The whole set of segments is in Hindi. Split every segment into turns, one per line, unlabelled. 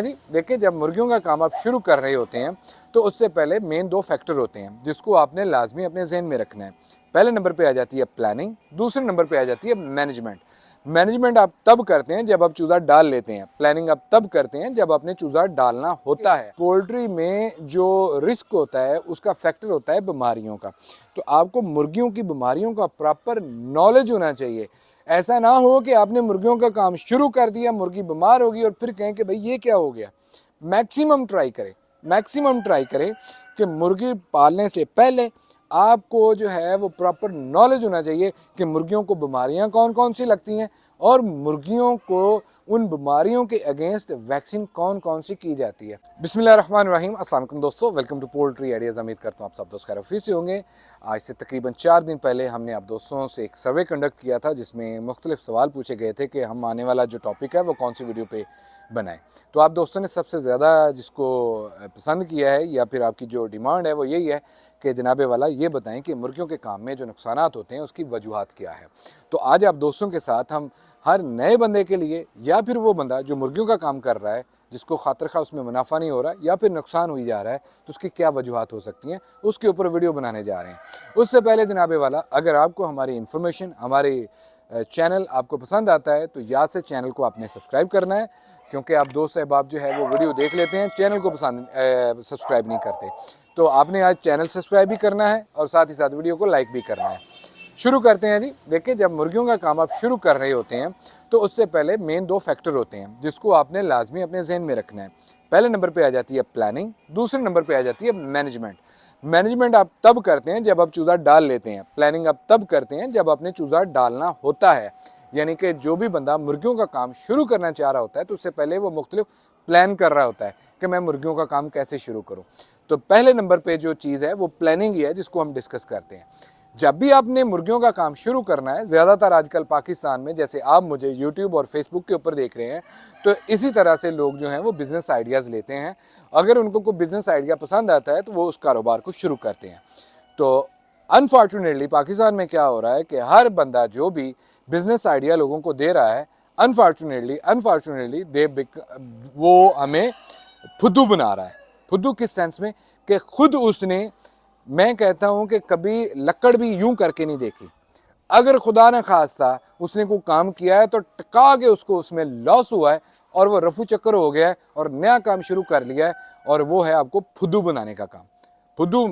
जी देखिए, जब मुर्गियों का काम आप शुरू कर रहे होते हैं तो उससे पहले मेन दो फैक्टर होते हैं जिसको आपने लाजमी अपने जहन में रखना है। पहले नंबर पे आ जाती है प्लानिंग, दूसरे नंबर पे आ जाती है मैनेजमेंट। मैनेजमेंट आप तब करते हैं जब आप चूज़ा डाल लेते हैं, प्लानिंग आप तब करते हैं जब आपने चूज़ा डालना होता है। पोल्ट्री में जो रिस्क होता है उसका फैक्टर होता है बीमारियों का। तो आपको मुर्गियों की बीमारियों का प्रॉपर नॉलेज होना चाहिए। ऐसा ना हो कि आपने मुर्गियों का काम शुरू कर दिया, मुर्गी बीमार होगी और फिर कहें कि भाई ये क्या हो गया। मैक्सिमम ट्राई करें कि मुर्गी पालने से पहले आपको जो है वो प्रॉपर नॉलेज होना चाहिए कि मुर्गियों को बीमारियां कौन कौन सी लगती हैं और मुर्गियों को उन बीमारियों के अगेंस्ट वैक्सीन कौन कौन सी की जाती है। बिस्मिल्लाहिर्रहमानिर्रहीम, अस्सलाम वालेकुम दोस्तों, वेलकम टू पोल्ट्री आइडियाज़। उम्मीद करता हूँ आप सब दोस्त खैर ऑफिस से होंगे। आज से तकरीबन 4 दिन पहले हमने आप दोस्तों से एक सर्वे कंडक्ट किया था जिसमें मुख्तलिफ सवाल पूछे गए थे कि हम आने वाला जो टॉपिक है वो कौन सी वीडियो पे बनाएं। तो आप दोस्तों ने सबसे ज़्यादा जिसको पसंद किया है या फिर आपकी जो डिमांड है वो यही है कि जनाबे वाला ये बताएं कि मुर्गियों के काम में जो नुकसानात होते हैं उसकी वजूहात क्या है। तो आज आप दोस्तों के साथ हम हर नए बंदे के लिए या फिर वो बंदा जो मुर्गियों का काम कर रहा है जिसको खातिर खा उसमें मुनाफा नहीं हो रहा या फिर नुकसान हुई जा रहा है तो उसकी क्या वजूहात हो सकती हैं उसके ऊपर वीडियो बनाने जा रहे हैं। उससे पहले जनाबे वाला, अगर आपको हमारी इन्फॉर्मेशन, हमारे चैनल आपको पसंद आता है तो याद से चैनल को आपने सब्सक्राइब करना है, क्योंकि आप दोस्त अहबाब जो है वो वीडियो देख लेते हैं, चैनल को सब्सक्राइब नहीं करते। तो आपने आज चैनल सब्सक्राइब भी करना है और साथ ही साथ वीडियो को लाइक भी करना है। शुरू करते हैं जी। देखिए, जब मुर्गियों का काम आप शुरू कर रहे होते हैं तो उससे पहले मेन दो फैक्टर होते हैं जिसको आपने लाजमी अपने जहन में रखना है। पहले नंबर पे आ जाती है प्लानिंग, दूसरे नंबर पे आ जाती है मैनेजमेंट। मैनेजमेंट आप तब करते हैं जब आप चूज़ा डाल लेते हैं, प्लानिंग आप तब करते हैं जब आपने चूज़ा डालना होता है। यानी कि जो भी बंदा मुर्गियों का काम शुरू करना चाह रहा होता है तो उससे पहले वो मुख्तलिफ प्लान कर रहा होता है कि मैं मुर्गियों का काम कैसे शुरू करूँ। तो पहले नंबर पे जो चीज़ है वो प्लानिंग ही है जिसको हम डिस्कस करते हैं। जब भी आपने मुर्गियों का काम शुरू करना है, ज़्यादातर आजकल पाकिस्तान में, जैसे आप मुझे यूट्यूब और फेसबुक के ऊपर देख रहे हैं, तो इसी तरह से लोग जो हैं वो बिज़नेस आइडियाज़ लेते हैं। अगर उनको कोई बिज़नेस आइडिया पसंद आता है तो वो उस कारोबार को शुरू करते हैं। तो अनफॉर्चुनेटली पाकिस्तान में क्या हो रहा है कि हर बंदा जो भी बिज़नेस आइडिया लोगों को दे रहा है, अनफॉर्चुनेटली वो हमें फुद्दू बना रहा है। फुद्दू किस सेंस में कि खुद उसने, मैं कहता हूं कि कभी लकड़ भी यूं करके नहीं देखी। अगर खुदा न खास्ता उसने कोई काम किया है तो टका के उसको उसमें लॉस हुआ है और वो रफू चक्कर हो गया है और नया काम शुरू कर लिया है, और वो है आपको फुद्दू बनाने का काम। फुद्दू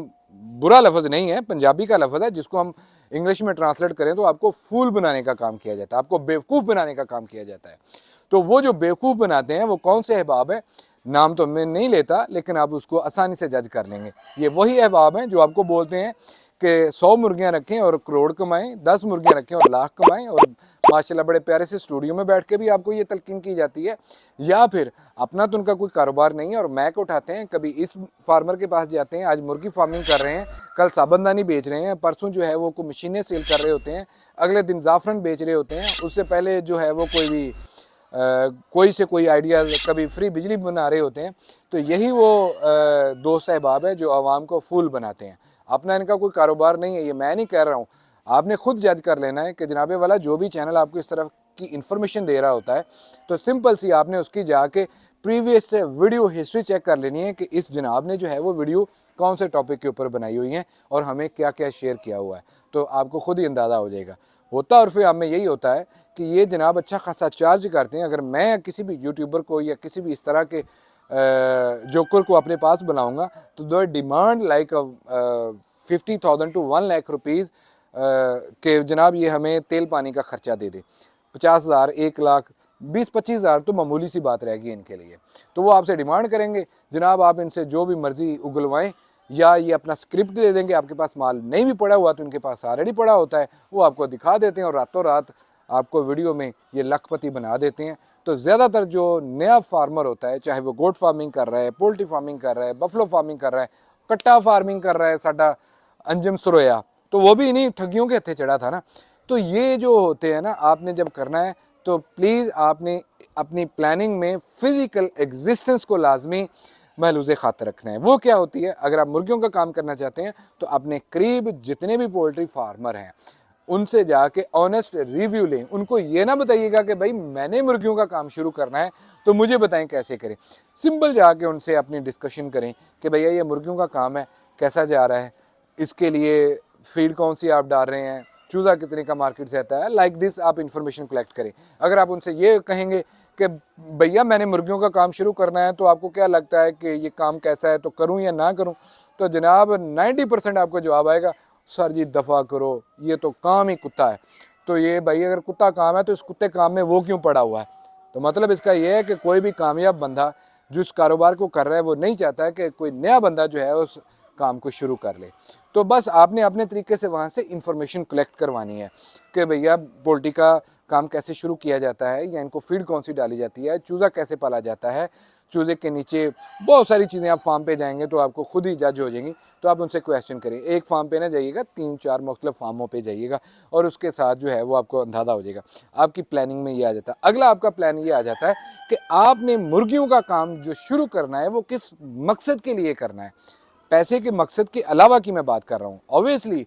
बुरा लफ्ज़ नहीं है, पंजाबी का लफ्ज़ है, जिसको हम इंग्लिश में ट्रांसलेट करें तो आपको फूल बनाने का काम किया जाता है, आपको बेवकूफ़ बनाने का काम किया जाता है। तो वो जो बेवकूफ़ बनाते हैं वो कौन से अहबाब हैं, नाम तो मैं नहीं लेता, लेकिन आप उसको आसानी से जज कर लेंगे। ये वही अहबाब हैं जो आपको बोलते हैं कि 100 मुर्गियां रखें और करोड़ कमाएं, 10 मुर्गियां रखें और लाख कमाएं, और माशाल्लाह बड़े प्यारे से स्टूडियो में बैठ के भी आपको ये तलकीन की जाती है। या फिर अपना तो उनका कोई कारोबार नहीं है और मैक उठाते हैं, कभी इस फार्मर के पास जाते हैं, आज मुर्गी फार्मिंग कर रहे हैं, कल साबनदानी बेच रहे हैं, परसों जो है वो कोई मशीनें सेल कर रहे होते हैं, अगले दिन जाफरन बेच रहे होते हैं, उससे पहले जो है वो कोई से कोई आइडिया, कभी फ्री बिजली बना रहे होते हैं। तो यही वो दोस्त अहबाब है जो आवाम को फूल बनाते हैं। अपना इनका कोई कारोबार नहीं है, ये मैं नहीं कह रहा हूँ, आपने खुद जज कर लेना है कि जनाबे वाला जो भी चैनल आपको इस तरह की इन्फॉर्मेशन दे रहा होता है तो सिंपल सी आपने उसकी जाके प्रीवियस वीडियो हिस्ट्री चेक कर लेनी है कि इस जनाब ने जो है वो वीडियो कौन से टॉपिक के ऊपर बनाई हुई है और हमें क्या क्या शेयर किया हुआ है, तो आपको खुद ही अंदाज़ा हो जाएगा। होता और फिर हमें यही होता है कि ये जनाब अच्छा खासा चार्ज करते हैं। अगर मैं किसी भी यूट्यूबर को या किसी भी इस तरह के जोकर को अपने पास बुलाऊंगा तो the demand like 50,000 to 1 lakh rupees के जनाब ये हमें तेल पानी का ख़र्चा दे दे। 50,000, 1 लाख, 20-25 हज़ार तो मामूली सी बात रहेगी इनके लिए। तो वो आपसे डिमांड करेंगे, जनाब आप इनसे जो भी मर्ज़ी उगलवाएं, या ये अपना स्क्रिप्ट दे देंगे। आपके पास माल नहीं भी पड़ा हुआ तो उनके पास ऑलरेडी पड़ा होता है, वो आपको दिखा देते हैं और रातों रात आपको वीडियो में ये लखपति बना देते हैं। तो ज़्यादातर जो नया फार्मर होता है, चाहे वो गोट फार्मिंग कर रहा है, पोल्ट्री फार्मिंग कर रहा है, बफलो फार्मिंग कर रहा है, कट्टा फार्मिंग कर रहा है, साडा अंजम सरोया, तो वो भी इन्हीं ठगियों के हथे चढ़ा था ना। तो ये जो होते हैं ना, आपने जब करना है तो प्लीज़ आपने अपनी प्लानिंग में फ़िज़िकल एग्जिस्टेंस को लाजमी महलूज़ खातर रखना है। वो क्या होती है, अगर आप मुर्गियों का काम करना चाहते हैं तो अपने करीब जितने भी पोल्ट्री फार्मर हैं, उनसे जाके ऑनेस्ट रिव्यू लें। उनको ये ना बताइएगा कि भाई मैंने मुर्गियों का काम शुरू करना है तो मुझे बताएं कैसे करें। सिंपल जाके उनसे अपनी डिस्कशन करें कि भैया ये मुर्गियों का काम है, कैसा जा रहा है, इसके लिए फीड कौन सी आप डाल रहे हैं, चूज़ा कितने का मार्केट से आता है, लाइक दिस आप इन्फॉर्मेशन कलेक्ट करें। अगर आप उनसे ये कहेंगे कि भैया मैंने मुर्गियों का काम शुरू करना है तो आपको क्या लगता है कि ये काम कैसा है, तो करूं या ना करूं, तो जनाब 90% आपको जवाब आएगा सर जी दफ़ा करो, ये तो काम ही कुत्ता है। तो ये भाई अगर कुत्ता काम है तो इस कुत्ते काम में वो क्यों पड़ा हुआ है। तो मतलब इसका ये है कि कोई भी कामयाब बंदा जो इस कारोबार को कर रहा है वो नहीं चाहता है कि कोई नया बंदा जो है उस काम को शुरू कर ले। तो बस आपने अपने तरीके से वहाँ से इंफॉर्मेशन कलेक्ट करवानी है कि भैया पोल्ट्री का काम कैसे शुरू किया जाता है, या इनको फीड कौन सी डाली जाती है, चूज़ा कैसे पाला जाता है, चूज़े के नीचे बहुत सारी चीज़ें। आप फार्म पे जाएंगे तो आपको खुद ही जज हो जाएंगी। तो आप उनसे क्वेश्चन करें, एक फार्म पे ना जाइएगा, 3-4 मुख्तलिफ फार्मों पे जाइएगा और उसके साथ जो है वो आपको अंदाज़ा हो जाएगा। आपकी प्लानिंग में ये आ जाता है। अगला आपका प्लान ये आ जाता है कि आपने मुर्गियों का काम जो शुरू करना है वो किस मकसद के लिए करना है। पैसे के मकसद के अलावा की मैं बात कर रहा हूँ। ऑब्वियसली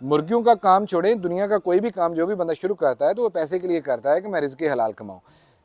मुर्गियों का काम छोड़ें, दुनिया का कोई भी काम जो भी बंदा शुरू करता है तो वो पैसे के लिए करता है कि मैं रिज़्क़ हलाल कमाऊँ।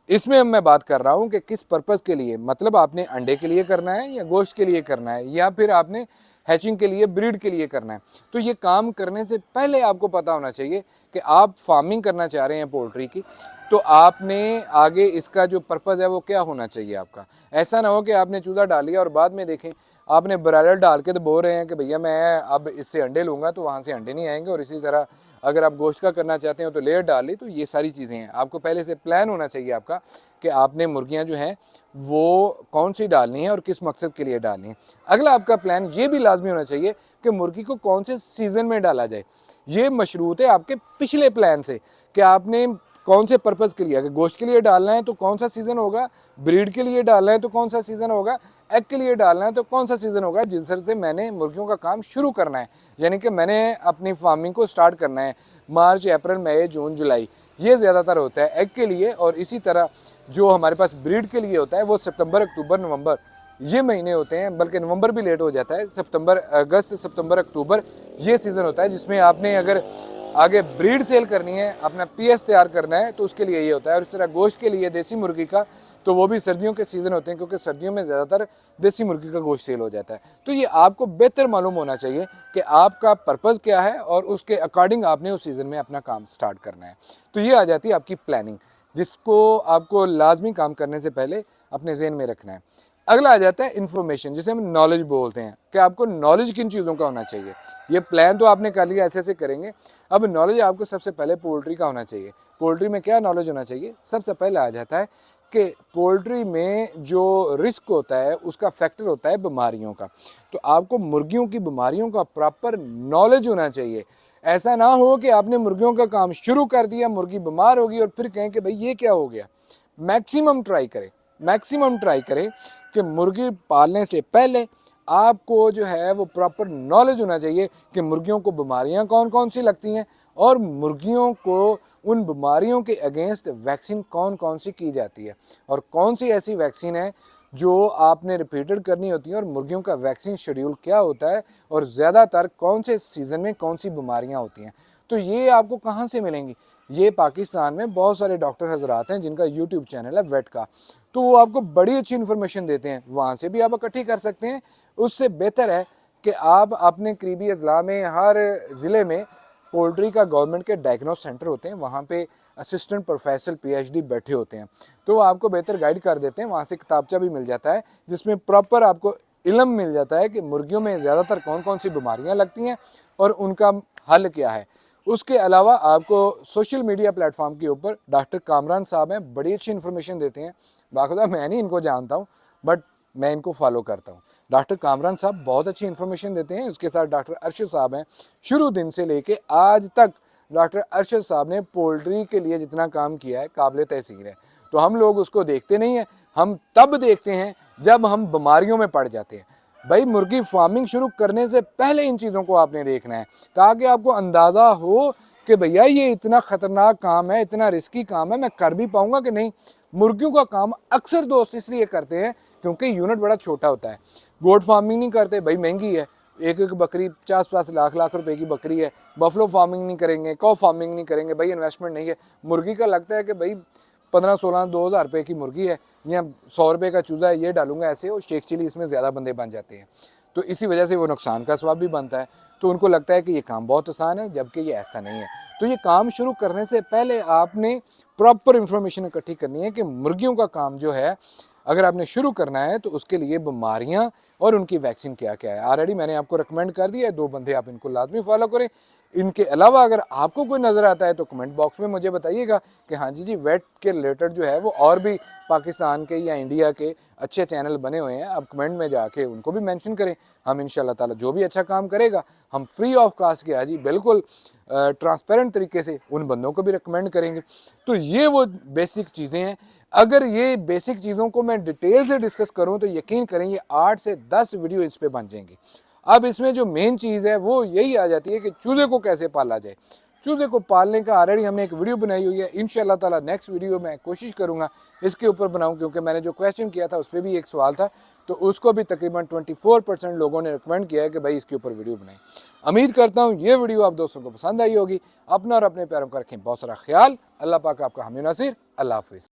इसमें मैं बात कर रहा हूँ कि किस पर्पज़ के लिए, मतलब आपने अंडे के लिए करना है या गोश्त के लिए करना है या फिर आपने हैचिंग के लिए, ब्रीड के लिए करना है। तो ये काम करने से पहले आपको पता होना चाहिए कि आप फार्मिंग करना चाह रहे हैं पोल्ट्री की, तो आपने आगे इसका जो पर्पज़ है वो क्या होना चाहिए आपका। ऐसा ना हो कि आपने चूज़ा डाल लिया और बाद में देखें आपने ब्रायलर डाल के तो बोल रहे हैं कि भैया मैं अब इससे अंडे लूँगा, तो वहाँ से अंडे नहीं आएंगे। और इसी तरह अगर आप गोश्त का करना चाहते हो तो लेयर डाल ली। तो ये सारी चीज़ें हैं, आपको पहले से प्लान होना चाहिए आपका कि आपने मुर्गियाँ जो हैं वो कौन सी डालनी है और किस मकसद के लिए डालनी है। अगला आपका प्लान ये भी लाजमी होना चाहिए कि मुर्गी को कौन से सीज़न में डाला जाए। ये मशरूत है आपके पिछले प्लान से कि आपने कौन से पर्पज़ के लिए, अगर गोश्त के लिए डालना है तो कौन सा सीज़न होगा, ब्रीड के लिए डालना है तो कौन सा सीज़न होगा, एग के लिए डालना है तो कौन सा सीज़न होगा, जिस तरह से मैंने मुर्गियों का काम शुरू करना है। यानी कि मैंने अपनी फार्मिंग को स्टार्ट करना है मार्च, अप्रैल, मई, जून, जुलाई, ये ज़्यादातर होता है एग के लिए। और इसी तरह जो हमारे पास ब्रीड के लिए होता है वो सितंबर, अक्टूबर, नवंबर ये महीने होते हैं, बल्कि नवंबर भी लेट हो जाता है। सितंबर, अगस्त, सितंबर, अक्टूबर ये सीज़न होता है जिसमें आपने अगर आगे ब्रीड सेल करनी है, अपना पीएस तैयार करना है, तो उसके लिए ये होता है। और इस तरह गोश्त के लिए देसी मुर्गी का तो वो भी सर्दियों के सीज़न होते हैं, क्योंकि सर्दियों में ज़्यादातर देसी मुर्गी का गोश्त सेल हो जाता है। तो ये आपको बेहतर मालूम होना चाहिए कि आपका पर्पज़ क्या है और उसके अकॉर्डिंग आपने उस सीज़न में अपना काम स्टार्ट करना है। तो ये आ जाती है आपकी प्लानिंग, जिसको आपको लाजमी काम करने से पहले अपने ज़हन में रखना है। अगला आ जाता है इन्फॉर्मेशन, जिसे हम नॉलेज बोलते हैं कि आपको नॉलेज किन चीज़ों का होना चाहिए। ये प्लान तो आपने कर लिया, ऐसे ऐसे करेंगे। अब नॉलेज आपको सबसे पहले पोल्ट्री का होना चाहिए। पोल्ट्री में क्या नॉलेज होना चाहिए, सबसे पहले आ जाता है कि पोल्ट्री में जो रिस्क होता है उसका फैक्टर होता है बीमारियों का। तो आपको मुर्गियों की बीमारियों का प्रॉपर नॉलेज होना चाहिए। ऐसा ना हो कि आपने मुर्गियों का काम शुरू कर दिया, मुर्गी बीमार होगी और फिर कहें कि भाई ये क्या हो गया। मैक्सिमम ट्राई करें कि मुर्गी पालने से पहले आपको जो है वो प्रॉपर नॉलेज होना चाहिए कि मुर्गियों को बीमारियां कौन कौन सी लगती हैं और मुर्गियों को उन बीमारियों के अगेंस्ट वैक्सीन कौन कौन सी की जाती है और कौन सी ऐसी वैक्सीन है जो आपने रिपीटेड करनी होती है और मुर्गियों का वैक्सीन शेड्यूल क्या होता है और ज़्यादातर कौन से सीज़न में कौन सी बीमारियां होती हैं। तो ये आपको कहाँ से मिलेंगी, ये पाकिस्तान में बहुत सारे डॉक्टर हजरात हैं जिनका यूट्यूब चैनल है वेट का, तो वो आपको बड़ी अच्छी इन्फॉर्मेशन देते हैं, वहाँ से भी आप इकट्ठी कर सकते हैं। उससे बेहतर है कि आप अपने करीबी अजला में हर ज़िले में पोल्ट्री का गवर्नमेंट के डायग्नोस सेंटर होते हैं, वहाँ पे असिस्टेंट प्रोफेसर पीएचडी बैठे होते हैं, तो वो आपको बेहतर गाइड कर देते हैं। वहाँ से किताबचा भी मिल जाता है जिसमें प्रॉपर आपको इल्म मिल जाता है कि मुर्गियों में ज़्यादातर कौन कौन सी बीमारियाँ लगती हैं और उनका हल क्या है। उसके अलावा आपको सोशल मीडिया प्लेटफॉर्म के ऊपर डॉक्टर कामरान साहब हैं, बड़ी अच्छी इन्फॉर्मेशन देते हैं। बाखुदा मैं नहीं इनको जानता हूँ, बट मैं इनको फॉलो करता हूँ। डॉक्टर कामरान साहब बहुत अच्छी इन्फॉर्मेशन देते हैं। उसके साथ डॉक्टर अरशद साहब हैं, शुरू दिन से लेके आज तक डॉक्टर अरशद साहब ने पोल्ट्री के लिए जितना काम किया है काबिल तहसीन है। तो हम लोग उसको देखते नहीं हैं, हम तब देखते हैं जब हम बीमारियों में पड़ जाते हैं। भाई मुर्गी फार्मिंग शुरू करने से पहले इन चीज़ों को आपने देखना है ताकि आपको अंदाज़ा हो कि भैया ये इतना ख़तरनाक काम है, इतना रिस्की काम है, मैं कर भी पाऊँगा कि नहीं। मुर्गियों का काम अक्सर दोस्त इसलिए करते हैं क्योंकि यूनिट बड़ा छोटा होता है। गोट फार्मिंग नहीं करते, भाई महंगी है, एक एक बकरी 50-50 लाख रुपए की बकरी है, बफलो फार्मिंग नहीं करेंगे, कॉ फार्मिंग नहीं करेंगे, भाई इन्वेस्टमेंट नहीं है। मुर्गी का लगता है कि भाई 15-16 2,000 रुपये की मुर्गी है या 100 रुपये का चूज़ा है, ये डालूंगा ऐसे, और शेख चिली इसमें ज़्यादा बंदे बन जाते हैं। तो इसी वजह से वो नुकसान का सबब भी बनता है। तो उनको लगता है कि ये काम बहुत आसान है, जबकि ये ऐसा नहीं है। तो ये काम शुरू करने से पहले आपने प्रॉपर इंफॉर्मेशन इकट्ठी करनी है कि मुर्गियों का काम जो है अगर आपने शुरू करना है तो उसके लिए बीमारियां और उनकी वैक्सीन क्या क्या है। ऑलरेडी मैंने आपको रिकमेंड कर दिया है, 2 बंदे आप इनको लाजमी फॉलो करें। इनके अलावा अगर आपको कोई नज़र आता है तो कमेंट बॉक्स में मुझे बताइएगा कि हाँ जी वेट के रिलेटेड जो है वो और भी पाकिस्तान के या इंडिया के अच्छे चैनल बने हुए हैं, आप कमेंट में जाके उनको भी मेंशन करें। हम इंशाल्लाह ताला जो भी अच्छा काम करेगा हम फ्री ऑफ कास्ट के हाजी बिल्कुल ट्रांसपेरेंट तरीके से उन बंदों को भी रिकमेंड करेंगे। तो ये वो बेसिक चीज़ें हैं। अगर ये बेसिक चीज़ों को मैं डिटेल से डिस्कस करूं तो यकीन करें ये 8 से 10 वीडियो इस पे बन जाएंगी। अब इसमें जो मेन चीज़ है वो यही आ जाती है कि चूज़े को कैसे पाला जाए। चूज़े को पालने का ऑलरेडी हमने एक वीडियो बनाई हुई है, इंशाल्लाह ताला नेक्स्ट वीडियो में कोशिश करूँगा इसके ऊपर बनाऊँ, क्योंकि मैंने जो क्वेश्चन किया था उस पर भी एक सवाल था, तो उसको भी तकरीबन 24% लोगों ने रिकमेंड किया है कि भाई इसके ऊपर वीडियो बनाएं। उम्मीद करता हूँ ये वीडियो आप दोस्तों को पसंद आई होगी। अपना और अपने प्यारों का रखें बहुत सारा ख्याल। अल्लाह पाक आपका हामी नासिर। अल्लाह हाफिज़।